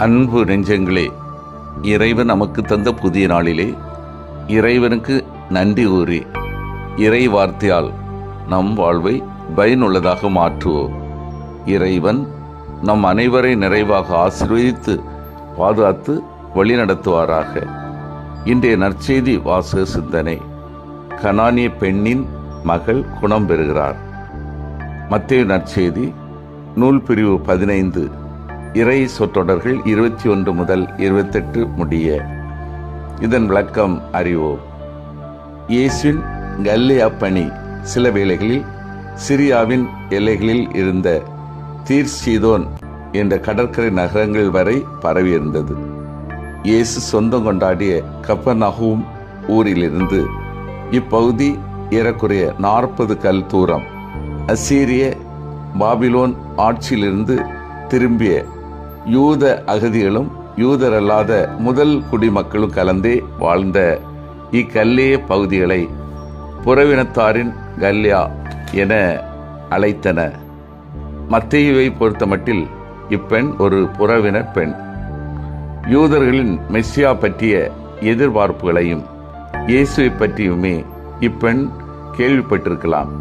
அன்பு நெஞ்சங்களே, இறைவன் நமக்கு தந்த புதிய நாளிலே இறைவனுக்கு நன்றி கூறி இறை வார்த்தையால் நம் வாழ்வை பயனுள்ளதாக மாற்றுவோம். இறைவன் நம் அனைவரை நிறைவாக ஆசீர்வதித்து பாதுகாத்து வழிநடத்துவாராக. இன்றைய நற்செய்தி வாசக சிந்தனை. கனானிய பெண்ணின் மகள் குணம் பெறுகிறார். மத்தேயு நற்செய்தி நூல் பிரிவு 15 இறை சொற்றொடர்கள் 21 முதல் 28 முடிய. இதன் விளக்கம் அறிவோம். இயேசுவின் கலிலேயா பணி சில வேளைகளில் சிரியாவின் எல்லைகளில் இருந்த தீர் சீதோன் என்ற கடற்கரை நகரங்கள் வரை பரவியிருந்தது. இயேசு சொந்தம் கொண்டாடிய கப்பர்நகூம் ஊரிலிருந்து இப்பகுதி ஏறக்குறைய 40 கல் தூரம். அசீரிய பாபிலோன் ஆட்சியிலிருந்து திரும்பிய யூத அகதிகளும் யூதரல்லாத முதல் குடிமக்களும் கலந்தே வாழ்ந்த இக்கல்லேய பகுதிகளை புறவினத்தாரின் கல்லியா என அழைத்தன. மத்தேயுவை பொறுத்தமட்டில் இப்பெண் ஒரு புறவின பெண். யூதர்களின் மெஸ்ஸியா பற்றிய எதிர்பார்ப்புகளையும் இயேசுவை பற்றியுமே இப்பெண் கேள்விப்பட்டிருக்கலாம்.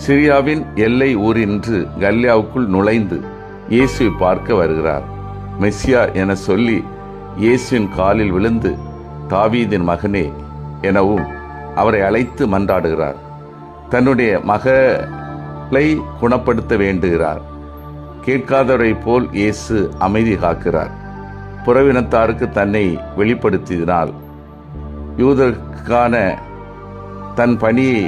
சிரியாவின் எல்லை ஊரின்று கல்லியாவுக்குள் நுழைந்து இயேசுவை பார்க்க வருகிறார். மெஸ்ஸியா என சொல்லி இயேசுவின் காலில் விழுந்து தாவீதின் மகனே எனவும் அவரை அழைத்து மன்றாடுகிறார். தன்னுடைய மகளை குணப்படுத்த வேண்டுகிறார். கேட்காதவரை போல் இயேசு அமைதி காக்கிறார். புறவினத்தாருக்கு தன்னை வெளிப்படுத்தினால் யூதருக்கான தன் பணியை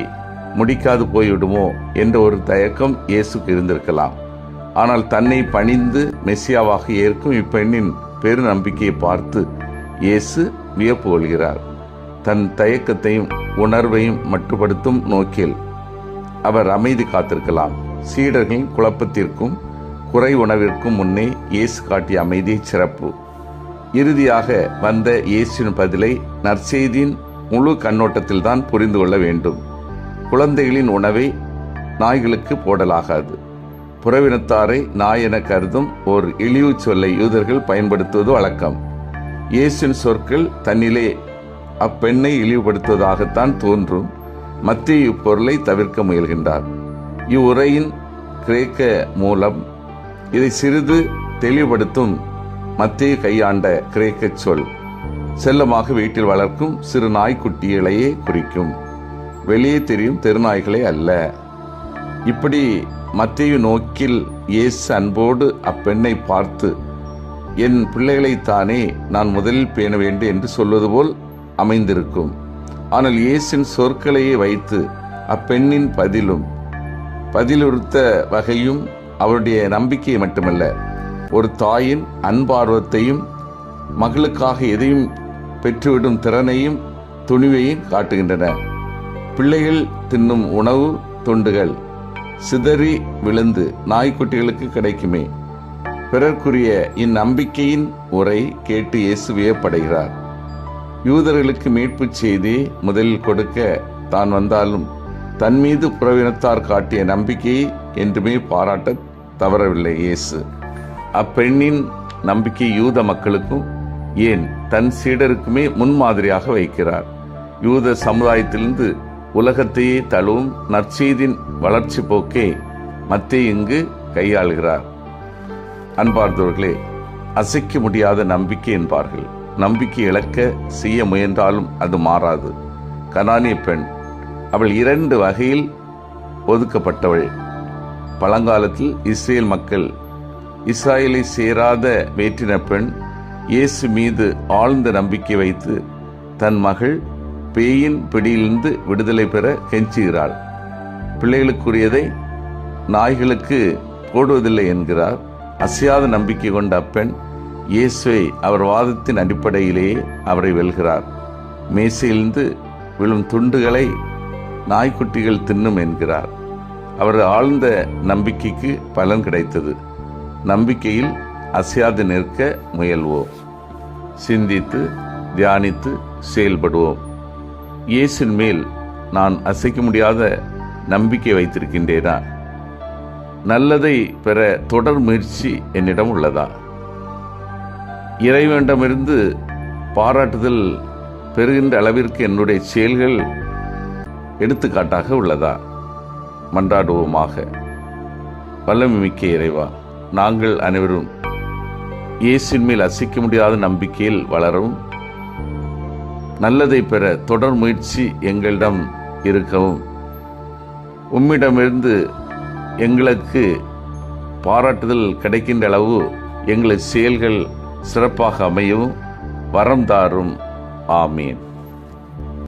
முடிக்காது போய்விடுமோ என்ற ஒரு தயக்கம் இயேசுக்கு இருந்திருக்கலாம். ஆனால் தன்னை பணிந்து மெஸ்ஸியாவாக ஏற்கும் இப்பெண்ணின் பெரு நம்பிக்கையை பார்த்து இயேசு வியப்பு கொள்கிறார். தன் தயக்கத்தையும் உணர்வையும் மட்டுப்படுத்தும் நோக்கில் அவர் அமைதி காத்திருக்கலாம். சீடர்களின் குழப்பத்திற்கும் குறை உணவிற்கும் முன்னே இயேசு காட்டிய அமைதி சிறப்பு. இறுதியாக வந்த இயேசுவின் பதிலை நற்செய்தியின் முழு கண்ணோட்டத்தில் தான் புரிந்து கொள்ள வேண்டும். குழந்தைகளின் உணவை நாய்களுக்கு போடலாகாது. புறவினத்தாரை நாய் என கருதும் ஒரு இழிவு சொல்லை யூதர்கள் பயன்படுத்துவது வழக்கம். இயேசுவின் சொற்கள் தன்னிலே அப்பெண்ணை இழிவுபடுத்துவதாகத்தான் தோன்றும். மத்தேயு பொருளை தவிர்க்க முயல்கின்றார். இவ்வுரையின் கிரேக்க மூலம் இதை சிறிது தெளிவுபடுத்தும். மத்தேயு கையாண்ட கிரேக்க சொல் செல்லமாக வீட்டில் வளர்க்கும் சிறு நாய்க்குட்டிகளையே குறிக்கும். வெளியே தெரியும் தெருநாய்களை அல்ல. இப்படி மத்தேயு நோக்கில் இயேசு அன்போடு அப்பெண்ணை பார்த்து என் பிள்ளைகளைத்தானே நான் முதலில் பேண வேண்டும் என்று சொல்வது போல் அமைந்திருக்கும். ஆனால் இயேசின் சொற்களையே வைத்து அப்பெண்ணின் பதிலுறுத்த வகையும் அவருடைய நம்பிக்கையை மட்டுமல்ல, ஒரு தாயின் அன்பார்வத்தையும் மகளுக்காக எதையும் பெற்றுவிடும் திறனையும் துணிவையும் காட்டுகின்றன. பிள்ளைகள் தின்னும் உணவு துண்டுகள் சிதறி விழுந்து நாய்க்குட்டிகளுக்கு கிடைக்குமே. பிறர்க்குரிய இந்நம்பிக்கையின் உரை கேட்டு இயேசு வியப்படைகிறார். யூதர்களுக்கு மீட்பு செய்தி முதலில் கொடுக்க தான் வந்தாலும் தன் மீது புறவினத்தார் காட்டிய நம்பிக்கையை என்றுமே பாராட்ட தவறவில்லை இயேசு. அப்பெண்ணின் நம்பிக்கை யூத மக்களுக்கும் ஏன் தன் சீடருக்குமே முன்மாதிரியாக வைக்கிறார். யூத சமுதாயத்திலிருந்து உலகத்தையே தழுவும் நற்செய்தியின் வளர்ச்சி போக்கே மத்தேயு இங்கு கையாளுகிறார். அன்பார்ந்தவர்களே, அசைக்க முடியாத நம்பிக்கை என்பார்கள். நம்பிக்கை இழக்க செய்ய முயன்றாலும் அது மாறாது. கனானிய பெண், அவள் 2 வகையில் ஒதுக்கப்பட்டவள். பழங்காலத்தில் இஸ்ரேல் மக்கள் இஸ்ராயலை சேராத வேற்றின பெண் இயேசு மீது ஆழ்ந்த நம்பிக்கை வைத்து தன் மகள் பேயின் பிடியிலிருந்து விடுதலை பெற கெஞ்சுகிறாள். பிள்ளைகளுக்குரியதை நாய்களுக்கு போடுவதில்லை என்கிறார். அசையாத நம்பிக்கை கொண்ட அப்பெண் இயேசுவை அவர் வாதத்தின் அடிப்படையிலேயே அவரை வெல்கிறார். மேசையிலிருந்து விழும் துண்டுகளை நாய்க்குட்டிகள் தின்னும் என்கிறார். அவர் ஆழ்ந்த நம்பிக்கைக்கு பலன் கிடைத்தது. நம்பிக்கையில் அசையாது நிற்க முயல்வோம். சிந்தித்து தியானித்து செயல்படுவோம். இயேசுவின் மேல் நான் அசைக்க முடியாத நம்பிக்கை வைத்திருக்கின்றேனா? நல்லதை பெற தொடர் முயற்சி என்னிடம் உள்ளதா? இறைவனிடமிருந்து பாராட்டுதல் பெறுகின்ற அளவிற்கு என்னுடைய செயல்கள் எடுத்துக்காட்டாக உள்ளதா? மன்றாடுவோமாக. வல்லமை மிக்க இறைவா, நாங்கள் அனைவரும் இயேசுவின் மேல் அசைக்க முடியாத நம்பிக்கையில் வளரவும், நல்லதை பெற தொடர் முயற்சி எங்களிடம் இருக்கவும், உம்மிடமிருந்து எங்களுக்கு பாராட்டுதல் கிடைக்கின்ற அளவு எங்களது செயல்கள் சிறப்பாக அமையவும் வரம் தாரும். ஆமீன்.